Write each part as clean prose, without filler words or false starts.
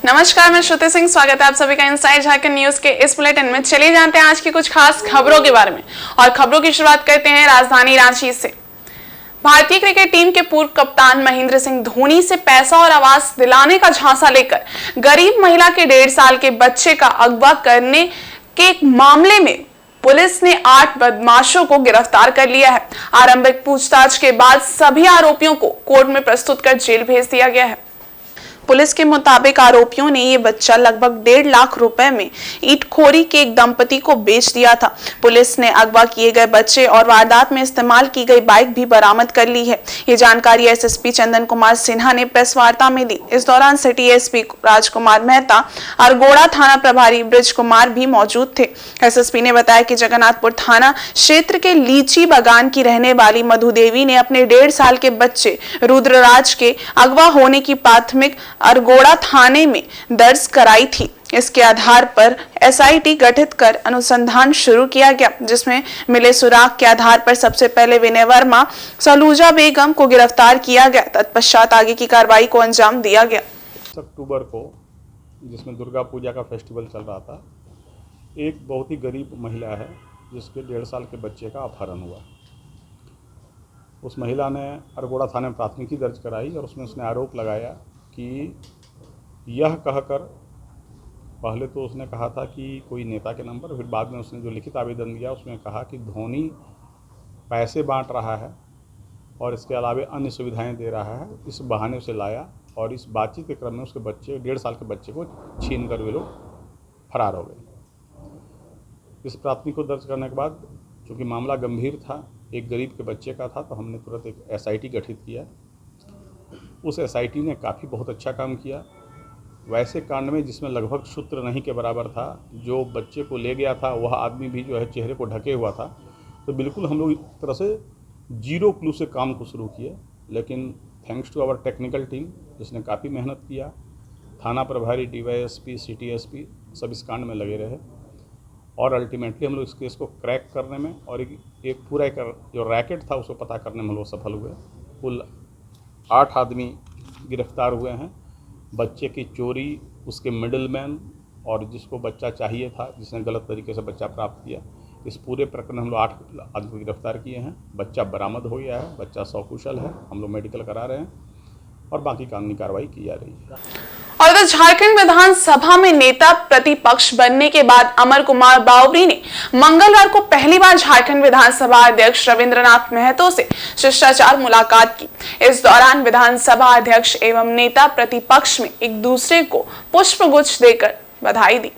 नमस्कार, मैं श्रुति सिंह। स्वागत है आप सभी का इनसाइड झारखंड न्यूज के इस बुलेटिन में। चलिए जानते हैं आज की कुछ खास खबरों के बारे में और खबरों की शुरुआत करते हैं राजधानी रांची से। भारतीय क्रिकेट टीम के पूर्व कप्तान महेंद्र सिंह धोनी से पैसा और आवास दिलाने का झांसा लेकर गरीब महिला के 1.5 साल के बच्चे का अगवा करने के एक मामले में पुलिस ने 8 बदमाशों को गिरफ्तार कर लिया है। आरंभिक पूछताछ के बाद सभी आरोपियों को कोर्ट में प्रस्तुत कर जेल भेज दिया गया है। पुलिस के मुताबिक आरोपियों ने ये बच्चा लगभग 1.5 लाख रुपए में ईंटखोरी के एक दंपति को बेच दिया था। पुलिस ने अगवा किए गए बच्चे और वारदात में इस्तेमाल की गई बाइक भी बरामद कर ली है। ये जानकारी एसएसपी चंदन कुमार सिन्हा ने प्रेस वार्ता में दी। इस दौरान सिटी एसपी राजकुमार मेहता और गोड़ा थाना प्रभारी ब्रिज कुमार भी मौजूद थे। एसएसपी ने बताया कि जगन्नाथपुर थाना क्षेत्र के लीची बागान की रहने वाली मधु देवी ने अपने 1.5 साल के बच्चे रुद्रराज के अगवा होने की प्राथमिक अरगोड़ा थाने में दर्ज कराई थी। इसके आधार पर एसआईटी गठित कर अनुसंधान शुरू किया गया, जिसमें मिले सुराग के आधार पर सबसे पहले विनय वर्मा, सलूजा बेगम को गिरफ्तार किया गया। तत्पश्चात आगे की कार्रवाई को अंजाम दिया गया। अक्टूबर को, जिसमें दुर्गा पूजा का फेस्टिवल चल रहा था, एक बहुत ही गरीब महिला है जिसके 1.5 साल के बच्चे का अपहरण हुआ। उस महिला ने अरगोड़ा थाने में प्राथमिकी दर्ज कराई और उसमें उसने आरोप लगाया कि यह कहकर, पहले तो उसने कहा था कि कोई नेता के नंबर, फिर बाद में उसने जो लिखित आवेदन दिया उसमें कहा कि धोनी पैसे बांट रहा है और इसके अलावा अन्य सुविधाएं दे रहा है। इस बहाने उसे लाया और इस बातचीत के क्रम में उसके बच्चे, 1.5 साल के बच्चे को छीन कर वे लोग फरार हो गए। इस प्राथमिक को दर्ज करने के बाद, चूँकि मामला गंभीर था, एक गरीब के बच्चे का था, तो हमने तुरंत एक एसआईटी गठित किया। उस एसआईटी ने काफ़ी बहुत अच्छा काम किया। वैसे कांड में जिसमें लगभग सूत्र नहीं के बराबर था, जो बच्चे को ले गया था वह आदमी भी जो है चेहरे को ढके हुआ था, तो बिल्कुल हम लोग एक तरह से 0 क्लू से काम को शुरू किए। लेकिन thanks to our technical team, जिसने काफ़ी मेहनत किया, थाना प्रभारी, डीवाईएसपी, सिटी एसपी सब इस कांड में लगे रहे और अल्टीमेटली हम लोग इस केस को क्रैक करने में और एक पूरा जो रैकेट था उसको पता करने में हम लोग सफल हुए। कुल 8 आदमी गिरफ्तार हुए हैं। बच्चे की चोरी, उसके मिडलमैन और जिसको बच्चा चाहिए था, जिसने गलत तरीके से बच्चा प्राप्त किया, इस पूरे प्रकरण हम लोग 8 आदमी गिरफ्तार किए हैं। बच्चा बरामद हो गया है, बच्चा सकुशल है, हम लोग मेडिकल करा रहे हैं और बाकी कानूनी कार्रवाई की जा रही है। और इधर झारखंड विधानसभा में नेता प्रतिपक्ष बनने के बाद अमर कुमार बावरी ने मंगलवार को पहली बार झारखंड विधानसभा अध्यक्ष रविंद्रनाथ महतो से शिष्टाचार मुलाकात की। इस दौरान विधानसभा अध्यक्ष एवं नेता प्रतिपक्ष में एक दूसरे को पुष्पगुच्छ देकर बधाई दी।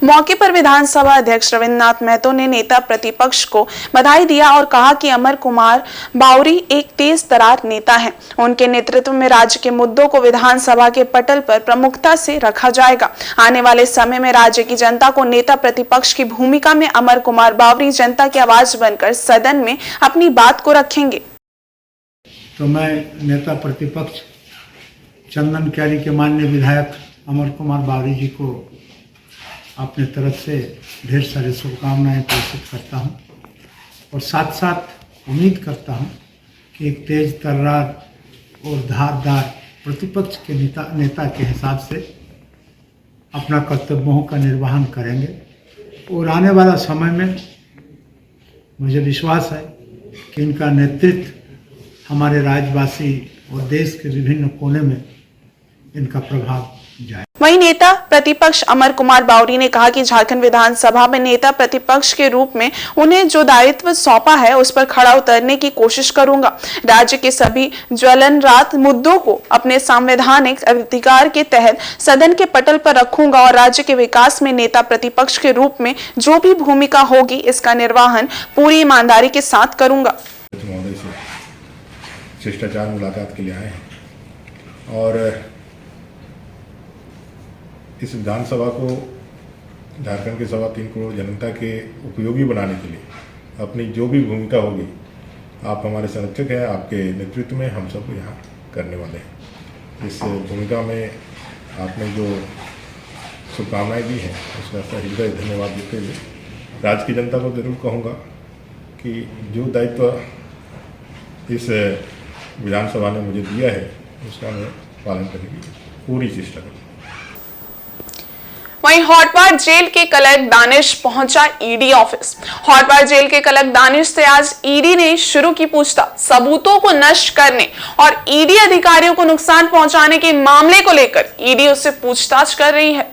मौके पर विधानसभा अध्यक्ष रविंद्रनाथ महतो ने नेता प्रतिपक्ष को बधाई दिया और कहा कि अमर कुमार बावरी एक तेज तर्रार नेता हैं। उनके नेतृत्व में राज्य के मुद्दों को विधानसभा के पटल पर प्रमुखता से रखा जाएगा। आने वाले समय में राज्य की जनता को नेता प्रतिपक्ष की भूमिका में अमर कुमार बावरी जनता की आवाज बनकर सदन में अपनी बात को रखेंगे। तो मैं नेता प्रतिपक्ष चंदन क्यारी के माननीय विधायक अमर कुमार बावरी जी को अपने तरफ से ढेर सारी शुभकामनाएं प्रेषित करता हूं और साथ साथ उम्मीद करता हूं कि एक तेज तर्रार और धारदार प्रतिपक्ष के नेता के हिसाब से अपना कर्तव्यों का निर्वहन करेंगे और आने वाला समय में मुझे विश्वास है कि इनका नेतृत्व हमारे राज्यवासी और देश के विभिन्न कोने में इनका प्रभाव जाए। वहीं नेता प्रतिपक्ष अमर कुमार बावरी ने कहा कि झारखंड विधानसभा में नेता प्रतिपक्ष के रूप में उन्हें जो दायित्व सौंपा है उस पर खड़ा उतरने की कोशिश करूंगा। राज्य के सभी ज्वलनरत मुद्दों को अपने संवैधानिक अधिकार के तहत सदन के पटल पर रखूंगा और राज्य के विकास में नेता प्रतिपक्ष के रूप में जो भी भूमिका होगी इसका निर्वहन पूरी ईमानदारी के साथ करूंगा। शिष्टाचार मुलाकात के लिए आए हैं और इस विधानसभा को झारखंड के 3.25 करोड़ जनता के उपयोगी बनाने के लिए अपनी जो भी भूमिका होगी, आप हमारे संरक्षक हैं, आपके नेतृत्व में हम सब यहाँ करने वाले हैं। इस भूमिका में आपने जो शुभकामनाएं दी हैं उसका हृदय धन्यवाद देते हुए राज्य की जनता को जरूर कहूँगा कि जो दायित्व इस विधानसभा ने मुझे दिया है उसका मैं पालन करने की पूरी चेष्टा करूँगा। वहीं हॉटवार जेल के क्लर्क दानिश पहुंचा ईडी ऑफिस। हॉटवार जेल के क्लर्क दानिश से आज ईडी ने शुरू की पूछताछ। सबूतों को नष्ट करने और ईडी अधिकारियों को नुकसान पहुंचाने के मामले को लेकर ईडी उससे पूछताछ कर रही है।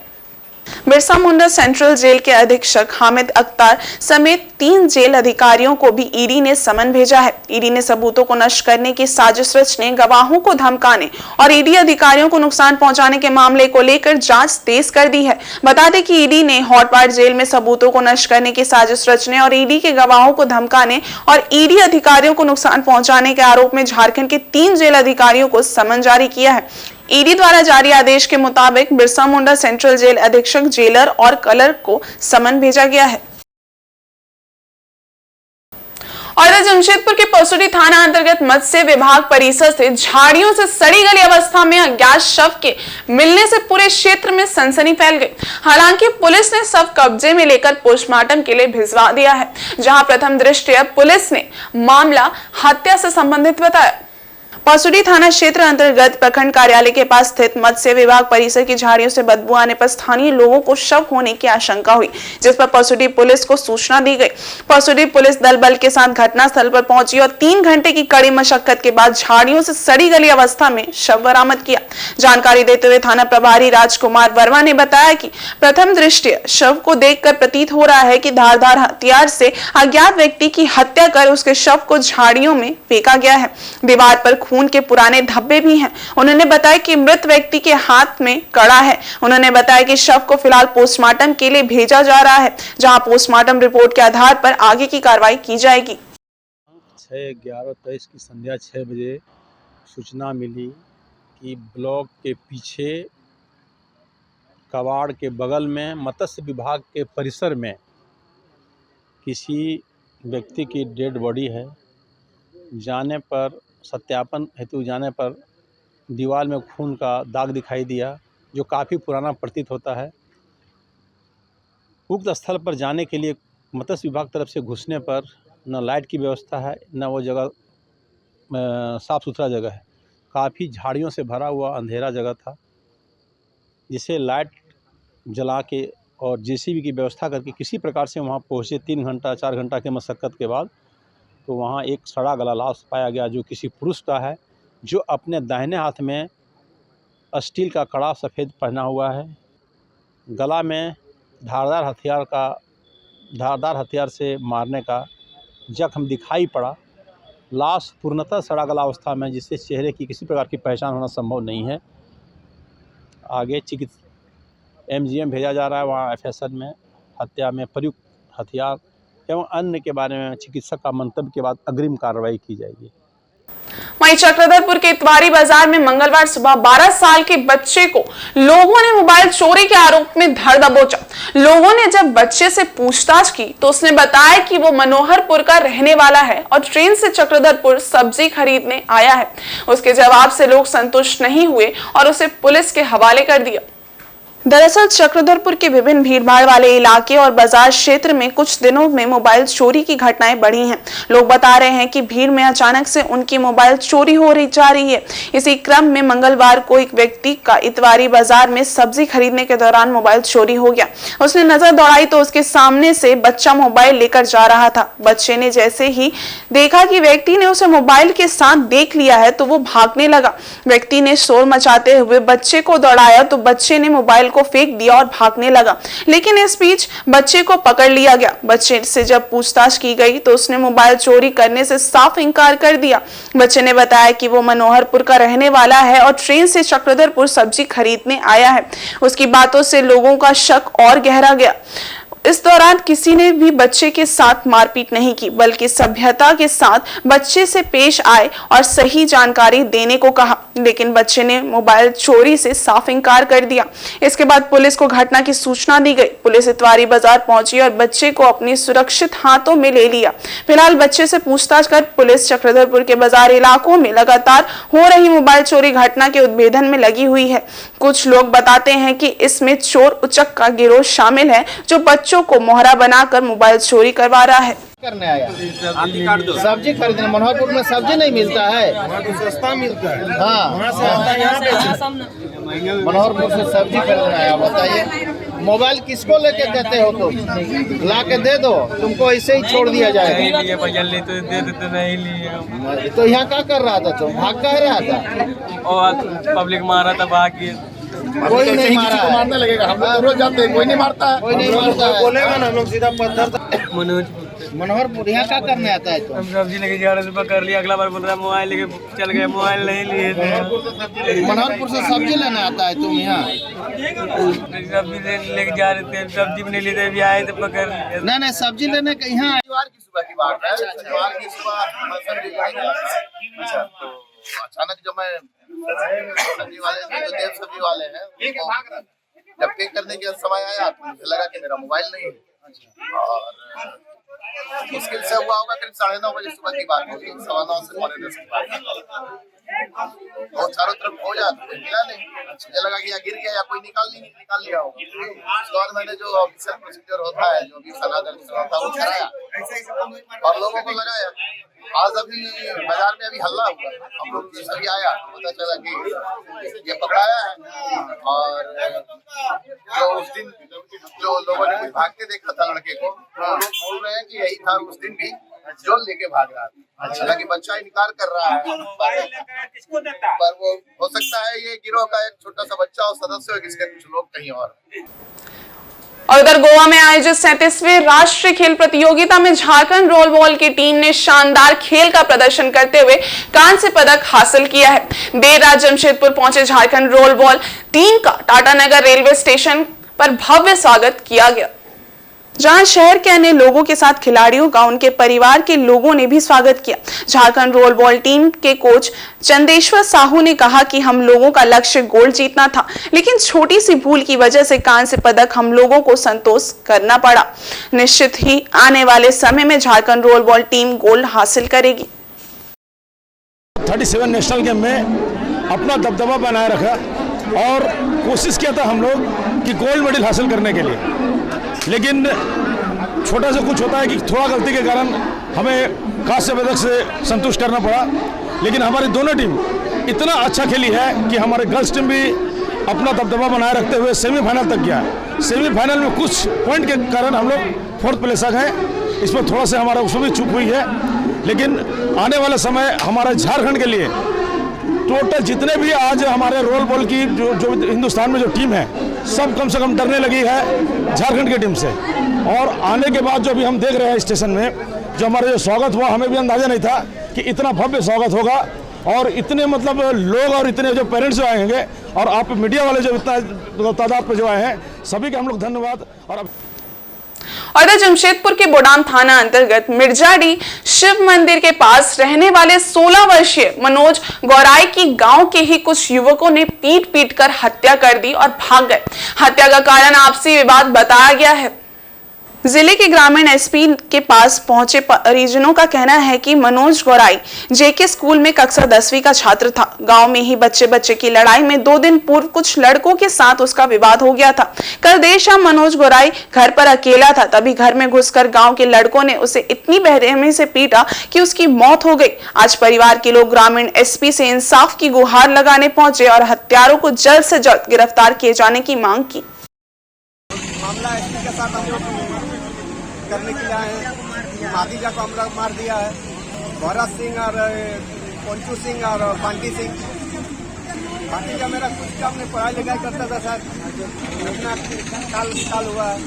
बिरसा मुंडा सेंट्रल जेल के अधीक्षक हामिद अख्तर समेत 3 जेल अधिकारियों को भी ईडी ने समन भेजा है। ईडी ने सबूतों को नष्ट करने की साजिश रचने, गवाहों को धमकाने और ईडी अधिकारियों को नुकसान पहुंचाने के मामले को लेकर जांच तेज कर दी है। बता दें कि ईडी ने हॉटवार जेल में सबूतों को नष्ट करने की साजिश रचने और ईडी के गवाहों को धमकाने और ईडी अधिकारियों को नुकसान पहुंचाने के आरोप में झारखंड के 3 जेल अधिकारियों को समन जारी किया है। ईडी द्वारा जारी आदेश के मुताबिक बिरसा मुंडा सेंट्रल जेल अधीक्षक, जेलर और क्लर्क को समन भेजा गया है। और इधर जमशेदपुर के पसुरी थाना अंतर्गत मत्स्य विभाग परिसर से झाड़ियों से सड़ी गली अवस्था में अज्ञात शव के मिलने से पूरे क्षेत्र में सनसनी फैल गई। हालांकि पुलिस ने शव कब्जे में लेकर पोस्टमार्टम के लिए भिजवा दिया है, जहां प्रथम दृष्टया पुलिस ने मामला हत्या से संबंधित बताया। पसुरी थाना क्षेत्र अंतर्गत प्रखंड कार्यालय के पास स्थित मत्स्य विभाग परिसर की झाड़ियों से बदबू आने पर स्थानीय लोगों को शव होने की आशंका हुई, जिस पर पसुरी पुलिस को सूचना दी गई। पसुरी पुलिस दल बल के साथ घटनास्थल पर पहुंची और 3 घंटे की कड़ी मशक्कत के बाद झाड़ियों से सड़ी गली अवस्था में शव बरामद किया। जानकारी देते हुए थाना प्रभारी राजकुमार वर्मा ने बताया कि प्रथम दृष्टया शव को देखकर प्रतीत हो रहा है कि धारदार हथियार से अज्ञात व्यक्ति की हत्या कर उसके शव को झाड़ियों में फेंका गया है। दीवार पर खून के पुराने धब्बे भी हैं। उन्होंने बताया कि मृत व्यक्ति के हाथ में कड़ा है। उन्होंने बताया कि शव को फिलहाल पोस्टमार्टम के लिए भेजा जा रहा है, जहां पोस्टमार्टम रिपोर्ट के आधार पर आगे की कार्रवाई की जाएगी। 6/11/23 की संध्या 6 बजे सूचना मिली कि ब्लॉक के पीछे कबाड़ के बगल में मत्स्य विभाग के परिसर में किसी व्यक्ति की डेड बॉडी है। जाने पर सत्यापन हेतु जाने पर दीवार में खून का दाग दिखाई दिया, जो काफ़ी पुराना प्रतीत होता है। उक्त स्थल पर जाने के लिए मत्स्य विभाग तरफ से घुसने पर न लाइट की व्यवस्था है, न वो जगह साफ़ सुथरा जगह है। काफ़ी झाड़ियों से भरा हुआ अंधेरा जगह था, जिसे लाइट जला के और जेसीबी की व्यवस्था करके किसी प्रकार से वहाँ पहुँचे। 3 घंटा 4 घंटा के मशक्क़त के बाद तो वहाँ एक सड़ा गला लाश पाया गया, जो किसी पुरुष का है, जो अपने दाहिने हाथ में स्टील का कड़ा सफ़ेद पहना हुआ है। गला में धारदार हथियार से मारने का जख्म दिखाई पड़ा। लाश पूर्णतः सड़ा गला अवस्था में, जिससे चेहरे की किसी प्रकार की पहचान होना संभव नहीं है। आगे MGM भेजा जा रहा है। वहाँ FSR में हत्या में प्रयुक्त हथियार एवं अन्य के बारे में चिकित्सक का मंतव्य के बाद अग्रिम कार्रवाई की जाएगी। वहीं चक्रधरपुर के इतवारी बाजार में मंगलवार सुबह 12 साल के बच्चे को लोगों ने मोबाइल चोरी के आरोप में धर दबोचा। लोगों ने जब बच्चे से पूछताछ की तो उसने बताया कि वो मनोहरपुर का रहने वाला है और ट्रेन से चक्रधरपुर सब्जी खरीदने आया है। उसके जवाब से लोग संतुष्ट नहीं हुए और उसे पुलिस के हवाले कर दिया। दरअसल चक्रधरपुर के विभिन्न भीड़भाड़ वाले इलाके और बाजार क्षेत्र में कुछ दिनों में मोबाइल चोरी की घटनाएं बढ़ी हैं। लोग बता रहे हैं कि भीड़ में अचानक से उनकी मोबाइल चोरी जा रही है। इसी क्रम में मंगलवार को एक व्यक्ति का इतवारी बाजार में सब्जी खरीदने के दौरान मोबाइल चोरी हो गया। उसने नजर दौड़ाई तो उसके सामने से बच्चा मोबाइल लेकर जा रहा था। बच्चे ने जैसे ही देखा कि व्यक्ति ने उसे मोबाइल के साथ देख लिया है तो वो भागने लगा। व्यक्ति ने शोर मचाते हुए बच्चे को दौड़ाया तो बच्चे ने मोबाइल को फेंक दिया और भागने लगा, लेकिन इस बीच बच्चे को पकड़ लिया गया। बच्चे से जब पूछताछ की गई तो उसने मोबाइल चोरी करने से साफ इनकार कर दिया। बच्चे ने बताया कि वो मनोहरपुर का रहने वाला है और ट्रेन से चक्रधरपुर सब्जी खरीदने आया है। उसकी बातों से लोगों का शक और गहरा गया। इस दौरान किसी ने भी बच्चे के साथ मारपीट नहीं की, बल्कि सभ्यता के साथ बच्चे से पेश आए और सही जानकारी देने को कहा, लेकिन बच्चे ने मोबाइल चोरी से साफ इनकार कर दिया। इसके बाद पुलिस को घटना की सूचना दी गई। पुलिस इतवारी बाजार पहुंची और बच्चे को अपनी सुरक्षित हाथों में ले लिया। फिलहाल बच्चे से पूछताछ कर पुलिस चक्रधरपुर के बाजार इलाकों में लगातार हो रही मोबाइल चोरी घटना के उद्भेदन में लगी हुई है। कुछ लोग बताते हैं कि इसमें चोर उचक का गिरोह शामिल है, जो बच्चों को मोहरा बनाकर मोबाइल चोरी करवा रहा है। करने आया सब्जी खरीदने। मनोहरपुर में सब्जी नहीं मिलता है, सस्ता मिलता है। हाँ, मनोहरपुर से सब्जी खरीदने आया। बताइए मोबाइल किसको लेके देते हो तुम? ला के दे दो, तुमको ऐसे ही छोड़ दिया जाएगा। लिए भैया ले तो दे देते, नहीं लिए। तो यहाँ क्या कर रहा था तुम? भाग कर रहा था? और पब्लिक मारा था, भाग गए। कोई नहीं मारा है। मारने लगेगा, हम लोग रोज जाते हैं, कोई नहीं मारता है। कोई नहीं मारता है। बोलेगा ना, हम लोग सीधा पत्थर। मनोज मनोहरपुर यहाँ क्या करने आता है तुम? हम सब्जी लेके जा रहे थे, पकड़ लिया। अगला बार बोल रहा मोबाइल लेके चल गए, मोबाइल नहीं लिए थे। मनोहरपुर से सब्जी लेने आता है तुम यहाँ? सब्जी लेके जा रहे थे, सब्जी भी नहीं लेते, अभी आए थे पकड़ लिए। नहीं सब्जी लेने के यहाँ शनिवार की सुबह की बात है। शनिवार की सुबह मैं सब्जी लेने गया था। अच्छा, तो अचानक जब मैं सब्जी वाले जो देव सब्जी वाले हैं उनको जब पे करने के समय आया तो मुझे लगा कि मेरा मोबाइल नहीं है। और मुश्किल से हुआ होगा करीब 9:30 बजे सुबह की बात होगी, 9:15 से 9:45 की बात। तो चारों तरफ हो जाता है, मिला नहीं। मुझे लगा कि या गिर गया या कोई निकाल लिया होगा। उसके बाद मैंने जो ऑफिशियल प्रोसीजर होता है, जो भी सलाह दर्ज होता है वो कराया और लोगों को लगाया। आज अभी बाजार में अभी हल्ला हुआ, हम लोग सभी आया, पता चला कि ये पकड़ाया है। और जो उस दिन जो लोगों ने कुछ भागते देखा था लड़के को, वो लोग बोल रहे हैं कि यही था उस दिन भी जो लेके भाग रहा था। हालांकि बच्चा इनकार कर रहा है, पर वो हो सकता है ये गिरोह का एक छोटा सा बच्चा और सदस्य हो, जिसके कुछ लोग कहीं और। और उधर गोवा में आयोजित 37वें राष्ट्रीय खेल प्रतियोगिता में झारखंड रोल बॉल की टीम ने शानदार खेल का प्रदर्शन करते हुए कांस्य पदक हासिल किया है। देर रात जमशेदपुर पहुंचे झारखंड रोल बॉल टीम का टाटानगर रेलवे स्टेशन पर भव्य स्वागत किया गया, जहां शहर के अन्य लोगों के साथ खिलाड़ियों का उनके परिवार के लोगों ने भी स्वागत किया। झारखंड रोल बॉल टीम के कोच चंदेश्वर साहू ने कहा कि हम लोगों का लक्ष्य गोल्ड जीतना था, लेकिन छोटी सी भूल की वजह से कांस्य पदक हम लोगों को संतोष करना पड़ा। निश्चित ही आने वाले समय में Jharkhand role ball team gold हासिल करेगी। 37 नेशनल गेम में अपना दबदबा बनाए रखा और कोशिश किया था हम लोग कि गोल्ड मेडल हासिल करने के लिए, लेकिन छोटा सा कुछ होता है कि थोड़ा गलती के कारण हमें कांस्य पदक से संतुष्ट करना पड़ा। लेकिन हमारी दोनों टीम इतना अच्छा खेली है कि हमारे गर्ल्स टीम भी अपना दबदबा बनाए रखते हुए सेमीफाइनल तक गया है। सेमीफाइनल में कुछ पॉइंट के कारण हम लोग 4th प्लेस आ गए, इसमें थोड़ा सा हमारा उसमें भी चूक हुई है। लेकिन आने वाला समय हमारे झारखंड के लिए टोटल जितने भी आज हमारे रोल बॉल की जो हिंदुस्तान में जो टीम है, सब कम से कम डरने लगी है झारखंड की टीम से। और आने के बाद जो भी हम देख रहे हैं स्टेशन में जो हमारा जो स्वागत हुआ, हमें भी अंदाजा नहीं था कि इतना भव्य स्वागत होगा और इतने मतलब लोग और इतने जो पेरेंट्स जो आएंगे और आप मीडिया वाले जो इतना तादाद पे जो आए हैं, सभी का हम लोग धन्यवाद। और जमशेदपुर के बोडाम थाना अंतर्गत मिर्जाडी शिव मंदिर के पास रहने वाले 16 वर्षीय मनोज गौराई की गांव के ही कुछ युवकों ने पीट कर हत्या कर दी और भाग गए। हत्या का कारण आपसी विवाद बताया गया है। जिले के ग्रामीण एसपी के पास पहुंचे परिजनों का कहना है कि मनोज गौराई जेके स्कूल में कक्षा 10वीं का छात्र था। गांव में ही बच्चे की लड़ाई में 2 दिन पूर्व कुछ लड़कों के साथ उसका विवाद हो गया था। कल देर शाम मनोज गौराई घर पर अकेला था, तभी घर में घुसकर गांव के लड़कों ने उसे इतनी बेरहमी से पीटा कि उसकी मौत हो गई। आज परिवार के लोग ग्रामीण एसपी से इंसाफ की गुहार लगाने पहुंचे और हत्यारों को जल्द से जल्द गिरफ्तार किए जाने की मांग की। मामला एसपी के साथ हम लोग करने के लिए आए हैं। मादीजा को हम लोग मार दिया है। भरत सिंह और पंचू सिंह और बंटी सिंह। भातीजा मेरा कुछ काम नहीं, पढ़ाई लिखाई करता था सर। इतना काल हुआ है,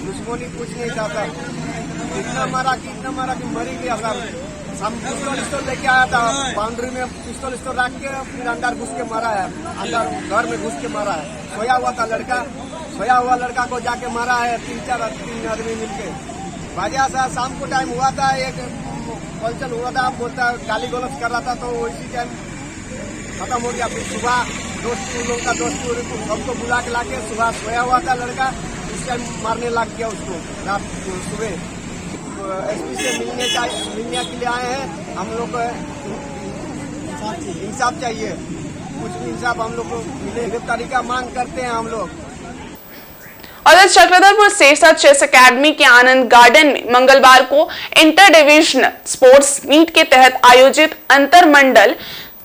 दुश्मनी कुछ नहीं था सर। इतना मारा कि मरी गया सर। हम पिस्तौल लेके आया था, बाउंड्री में पिस्तौल रख के फिर अंदर घुस के मारा है। अंदर घर में घुस के मारा है। सोया हुआ लड़का को जाके मारा है 3 आदमी मिलके। बाजा सा शाम को टाइम हुआ था, एक हलचल हुआ था, बोलता गाली गलौज कर रहा था, तो उसी टाइम खत्म हो गया। फिर सुबह दोस्त सबको बुला के लाके सुबह सोया हुआ था लड़का, उस टाइम मारने लग गया उसको। रात सुबह एसपी से मिलने के लिए आए हैं। हम लोग को इंसाफ चाहिए, कुछ भी इंसाफ हम लोग को मिले, गिरफ्तारी का मांग करते हैं हम लोग। और चक्रधरपुर सिरसा चेस एकेडमी के आनंद गार्डन में मंगलवार को इंटर डिविजनल स्पोर्ट्स मीट के तहत आयोजित अंतर मंडल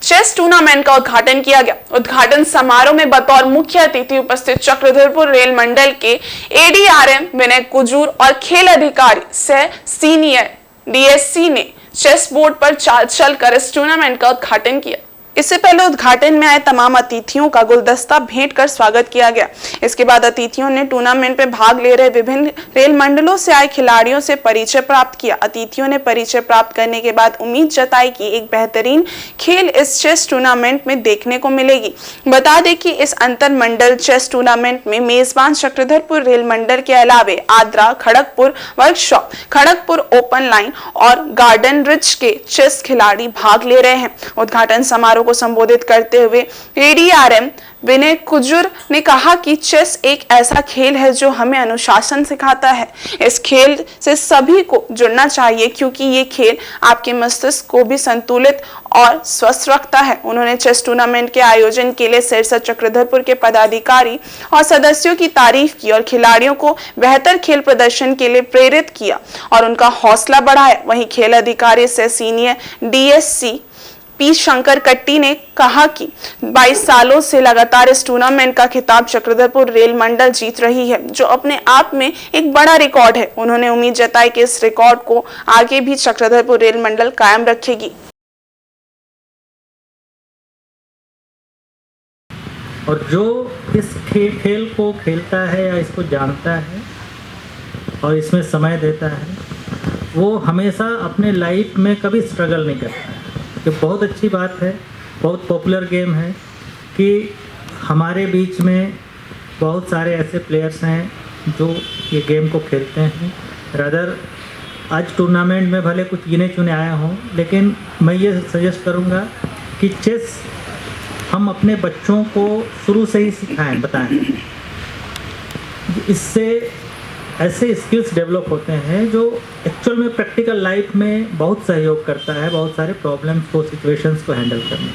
चेस टूर्नामेंट का उद्घाटन किया गया। उद्घाटन समारोह में बतौर मुख्य अतिथि उपस्थित चक्रधरपुर रेल मंडल के एडीआरएम विनय कुजूर और खेल अधिकारी सह सीनियर डीएससी ने चेस बोर्ड पर चाल चलकर इस टूर्नामेंट का उद्घाटन किया। इससे पहले उद्घाटन में आए तमाम अतिथियों का गुलदस्ता भेंट कर स्वागत किया गया। इसके बाद अतिथियों ने टूर्नामेंट में भाग ले रहे विभिन्न रेल मंडलों से आए खिलाड़ियों से परिचय प्राप्त किया। अतिथियों ने परिचय प्राप्त करने के बाद उम्मीद जताई कि एक बेहतरीन खेल इस चेस टूर्नामेंट में देखने को मिलेगी। बता दें कि इस अंतर मंडल चेस टूर्नामेंट में मेजबान चक्रधरपुर रेल मंडल के अलावे Adra, Kharagpur workshop, Kharagpur open line और गार्डन रिच के चेस खिलाड़ी भाग ले रहे हैं। उद्घाटन समारोह को संबोधित करते हुए एडीआरएम विनय कुजूर ने कहा कि चेस एक ऐसा खेल है जो हमें अनुशासन सिखाता है। इस खेल से सभी को जुड़ना चाहिए क्योंकि ये खेल आपके मस्तिष्क को भी संतुलित और स्वस्थ रखता है। उन्होंने चेस टूर्नामेंट के आयोजन के लिए सिरसा चक्रधरपुर के पदाधिकारी और सदस्यों की तारीफ की और खिलाड़ियों को बेहतर खेल प्रदर्शन के लिए प्रेरित किया और उनका हौसला बढ़ाया। वहीं खेल अधिकारी से सीनियर डीएससी पी शंकर कट्टी ने कहा कि 22 सालों से लगातार इस टूर्नामेंट का खिताब चक्रधरपुर रेल मंडल जीत रही है, जो अपने आप में एक बड़ा रिकॉर्ड है। उन्होंने उम्मीद जताई कि इस रिकॉर्ड को आगे भी चक्रधरपुर रेल मंडल कायम रखेगी। और जो इस खेल को खेलता है या इसको जानता है और इसमें समय देता है, वो हमेशा अपने लाइफ में कभी स्ट्रगल नहीं करता है। ये बहुत अच्छी बात है, बहुत पॉपुलर गेम है कि हमारे बीच में बहुत सारे ऐसे प्लेयर्स हैं जो ये गेम को खेलते हैं। रादर आज टूर्नामेंट में भले कुछ गिने चुने आए हों, लेकिन मैं ये सजेस्ट करूँगा कि चेस हम अपने बच्चों को शुरू से ही सिखाएं, बताएं। इससे ऐसे स्किल्स डेवलप होते हैं जो एक्चुअल में प्रैक्टिकल लाइफ में बहुत सहयोग करता है, बहुत सारे प्रॉब्लम्स को, सिचुएशंस को हैंडल करने।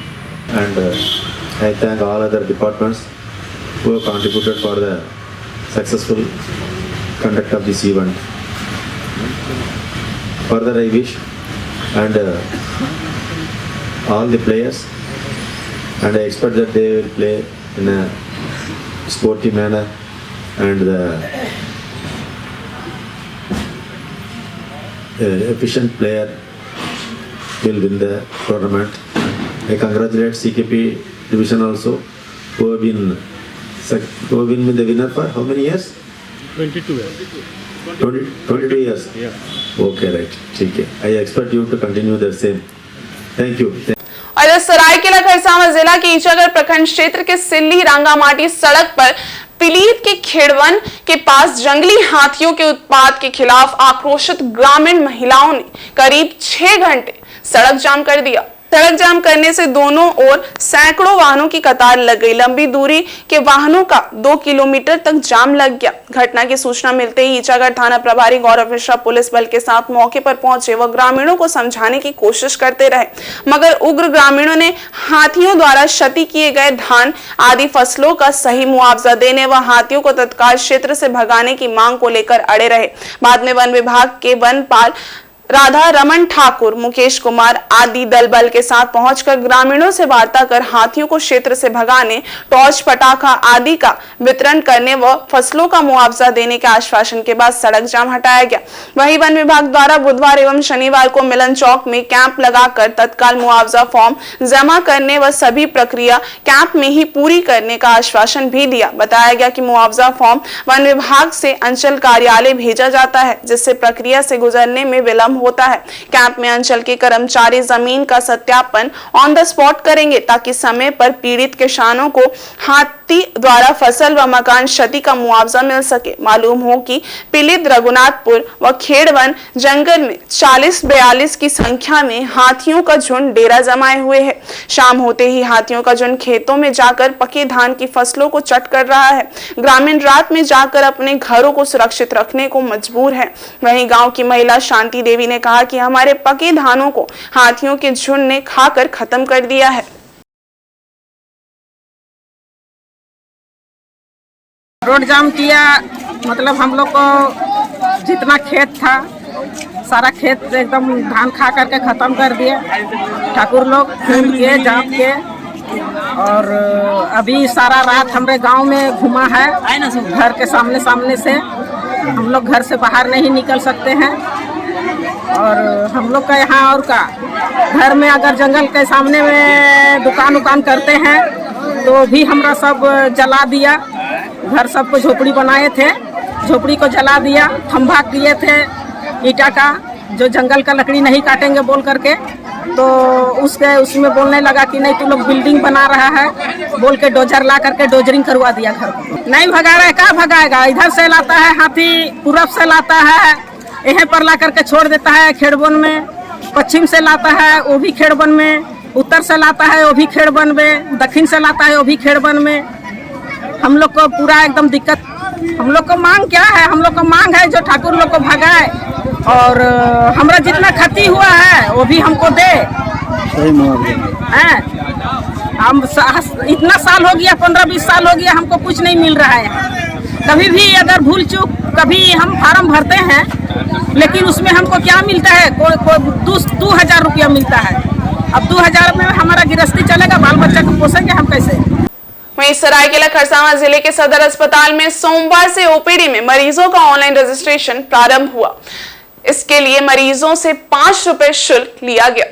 And I thank all other departments who have contributed for the successful conduct of this event. Further, I wish and all the players, and I expect that they will play in a sporty manner and the efficient player will win the tournament. I congratulate CKP division also, who have been the winner for how many years? 22 years. 22 years. Yeah. Okay, right. ठीक है. I expect you to continue the same. Thank you. और इस सरायकेला खरसावां जिला के ईचागढ़ प्रखंड क्षेत्र के सिल्ली रांगामाटी सड़क पर पीलीत के खेड़वन के पास जंगली हाथियों के उत्पात के खिलाफ आक्रोशित ग्रामीण महिलाओं ने करीब 6 घंटे सड़क जाम कर दिया। सड़क जाम करने से दोनों ओर सैकड़ों वाहनों की कतार लग गई। लंबी दूरी के वाहनों का 2 किलोमीटर तक जाम लग गया। घटना की सूचना मिलते ही ईचागढ़ थाना प्रभारी गौरव मिश्रा पुलिस बल के साथ मौके पर पहुंचे व ग्रामीणों को समझाने की कोशिश करते रहे, मगर उग्र ग्रामीणों ने हाथियों द्वारा क्षति किए गए धान आदि फसलों का सही मुआवजा देने व हाथियों को तत्काल क्षेत्र से भगाने की मांग को लेकर अड़े रहे। बाद में वन विभाग के वनपाल राधा रमन ठाकुर, मुकेश कुमार आदि दल बल के साथ पहुंचकर ग्रामीणों से वार्ता कर हाथियों को क्षेत्र से भगाने, टॉर्च पटाखा आदि का वितरण करने व फसलों का मुआवजा देने के आश्वासन के बाद सड़क जाम हटाया गया। वहीं वन विभाग द्वारा बुधवार एवं शनिवार को मिलन चौक में कैंप लगाकर तत्काल मुआवजा फॉर्म जमा करने व सभी प्रक्रिया कैंप में ही पूरी करने का आश्वासन भी दिया। बताया गया कि मुआवजा फॉर्म वन विभाग से अंचल कार्यालय भेजा जाता है, जिससे प्रक्रिया से गुजरने में विलंब होता है। कैंप में अंचल के कर्मचारी जमीन का सत्यापन ऑन द स्पॉट करेंगे ताकि समय पर पीड़ित किसानों को हाथी द्वारा फसल व मकान क्षति का मुआवजा मिल सके। मालूम हो कि पीड़ित रघुनाथपुर व खेड़वन जंगल में 40-42 की संख्या में हाथियों का झुंड डेरा जमाए हुए है। शाम होते ही हाथियों का झुंड खेतों में जाकर पके धान की फसलों को चट कर रहा है। ग्रामीण रात में जाकर अपने घरों को सुरक्षित रखने को मजबूर है। वहीं गांव की महिला शांति देवी ने कहा कि हमारे पके धानों को हाथियों के झुंड ने खाकर खत्म कर दिया है। रोड जाम किया, मतलब हम लोग को जितना खेत था सारा खेत एकदम धान खा करके ख़त्म कर दिए ठाकुर लोग, खून के जाप के। और अभी सारा रात हमारे गांव में घुमा है, घर के सामने से। हम लोग घर से बाहर नहीं निकल सकते हैं। और हम लोग का यहाँ और का घर में अगर जंगल के सामने में दुकान उकान करते हैं तो भी हमरा सब जला दिया। घर सबको झोपड़ी बनाए थे, झोपड़ी को जला दिया। खंभा किए थे ईटा का, जो जंगल का लकड़ी नहीं काटेंगे बोल करके। तो उसमें बोलने लगा कि नहीं तू लोग बिल्डिंग बना रहा है बोल के डोजर ला करके डोजरिंग करवा दिया घर को। नहीं भगा रहा है, क्या भगाएगा? इधर से लाता है हाथी, पूरब से लाता है, यहीं पर ला करके छोड़ देता है खेड़बन में। पश्चिम से लाता है वो भी खेड़बन में, उत्तर से लाता है वो भी खेड़बन में, दक्षिण से लाता है वो भी खेड़बन में। हम लोग को पूरा एकदम दिक्कत। हम लोग को मांग क्या है? हम लोग को मांग है जो ठाकुर लोग को भगाए और हमारा जितना क्षति हुआ है वो भी हमको दे। हम इतना साल हो गया, 15-20 साल हो गया, हमको कुछ नहीं मिल रहा है। कभी भी अगर भूल चूक कभी हम फार्म भरते हैं, लेकिन उसमें हमको क्या मिलता है? 2,000 रुपया मिलता है। अब 2,000 में हमारा गृहस्थी चलेगा? बाल बच्चा को पोसेंगे हम कैसे? वहीं सरायकेला खरसावां जिले के सदर अस्पताल में सोमवार से ओपीडी में मरीजों का ऑनलाइन रजिस्ट्रेशन प्रारंभ हुआ। इसके लिए मरीजों से 5 रुपए शुल्क लिया गया।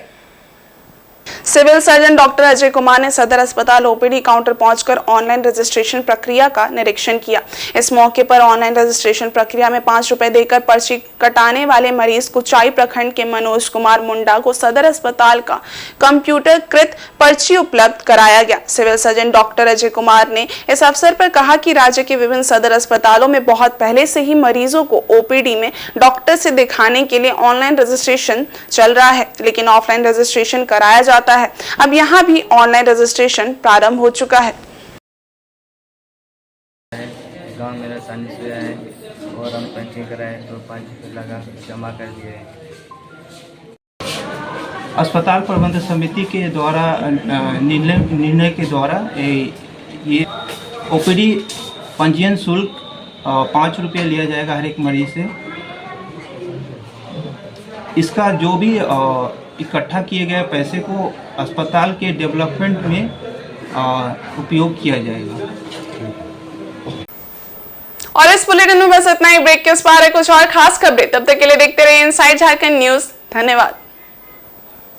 Civil surgeon doctor Ajay Kumar ने सदर अस्पताल ओपीडी काउंटर पहुंचकर ऑनलाइन रजिस्ट्रेशन प्रक्रिया का निरीक्षण किया। इस मौके पर ऑनलाइन रजिस्ट्रेशन प्रक्रिया में 5 रुपए देकर पर्ची कटाने वाले मरीज कुचाई प्रखंड के मनोज कुमार मुंडा को सदर अस्पताल का कंप्यूटरकृत पर्ची उपलब्ध कराया गया। Civil surgeon doctor Ajay Kumar ने इस अवसर पर कहा कि राज्य के विभिन्न सदर अस्पतालों में बहुत पहले से ही मरीजों को ओपीडी में डॉक्टर से दिखाने के लिए ऑनलाइन रजिस्ट्रेशन चल रहा है, लेकिन ऑफलाइन रजिस्ट्रेशन कराया जाता है। अब यहां भी ऑनलाइन रजिस्ट्रेशन प्रारंभ हो चुका है। गांव मेरा सानिस हुआ है और हम पंचिंग कराए तो 5 रुपये लगा जमा कर दिए। अस्पताल प्रबंध समिति के द्वारा निर्णय के द्वारा ये ओपीडी पंजीयन शुल्क 5 रुपये लिया जाएगा हर एक मरीज से। इसका जो भी इकट्ठा किए गए पैसे को अस्पताल के डेवलपमेंट में उपयोग किया जाएगा। और इस बुलेटिन में बस इतना ही। ब्रेक के उस पार है कुछ और खास खबरें, तब तक के लिए देखते रहिए इनसाइड झारखंड न्यूज। धन्यवाद।